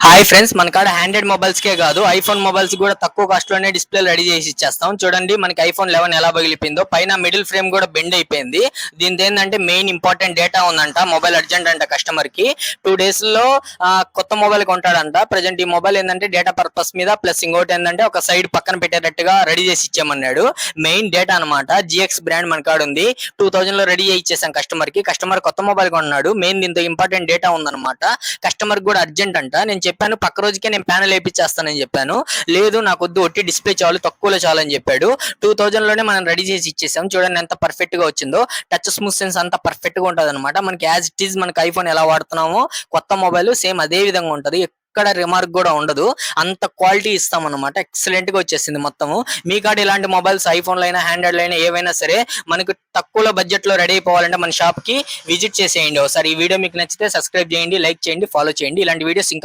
Hi friends, మన కాడ hundred mobiles కే కాదు ఐఫోన్ మొబైల్స్ కూడా తక్కువ కాస్ట్ లోనే డిస్ప్లే రెడీ చేసి ఇచ్చేస్తాం. చూడండి మనకి ఐఫోన్ 11 ఎలా పగిలిపోయిందో, పైన మిడిల్ ఫ్రేమ్ కూడా బెండ్ అయిపోయింది. దీని ఏంటంటే మెయిన్ ఇంపార్టెంట్ డేటా ఉందంట, మొబైల్ అర్జెంట్ అంట కస్టమర్ కి 2 days లో కొత్త మొబైల్ కొంటాడంట. ప్రజెంట్ ఈ మొబైల్ ఏంటంటే డేటా పర్పస్ మీద ప్లస్ ఇంకోటి ఏంటంటే ఒక సైడ్ పక్కన పెట్టేటట్టుగా రెడీ చేసి ఇచ్చామన్నాడు. మెయిన్ డేటా అనమాట. జిఎక్స్ బ్రాండ్ మన కాడ ఉంది. 2000 లో రెడీ చేసి ఇచ్చేసాం కస్టమర్ కి. కస్టమర్ కొత్త మొబైల్ కొన్నాడు. మెయిన్ దీంతో ఇంపార్టెంట్ డేటా ఉందన్నమాట. కస్టమర్ కూడా అర్జెంట్ అంట. నేను చెప్పాను పక్క రోజుకే నేను ప్యానల్ వేయించేస్తానని చెప్పాను. లేదు నాకు వద్దు, ఒట్టి డిస్ప్లే చాలు, తక్కువలో చాలు అని చెప్పాడు. 2000 లోనే మనం రెడీ చేసి ఇచ్చేసాం. చూడండి ఎంత పర్ఫెక్ట్ గా వచ్చిందో. టచ్ స్మూత్ సెన్స్ అంతా పర్ఫెక్ట్ గా ఉంటది అనమాట. మనకి యాజ్ ఇట్ ఈజ్ మనకి ఐఫోన్ ఎలా వాడుతున్నామో కొత్త మొబైల్ సేమ్ అదే విధంగా ఉంటది. ఎక్కడ రిమార్క్ కూడా ఉండదు. అంత క్వాలిటీ ఇస్తాం అనమాట. ఎక్సలెంట్ గా వచ్చేసింది మొత్తము. మీ కాడ ఇలాంటి మొబైల్స్ ఐఫోన్ అయినా హ్యాండ్రాయిడ్ అయినా ఏవైనా సరే మనకు తక్కువలో బడ్జెట్ లో రెడీ అయిపోవాలంటే మన షాప్ కి విజిట్ చేసేయండి ఒకసారి. ఈ వీడియో మీకు నచ్చితే సబ్స్క్రైబ్ చేయండి, లైక్ చేయండి, ఫాలో చేయండి. ఇలాంటి వీడియోస్ ఇంకా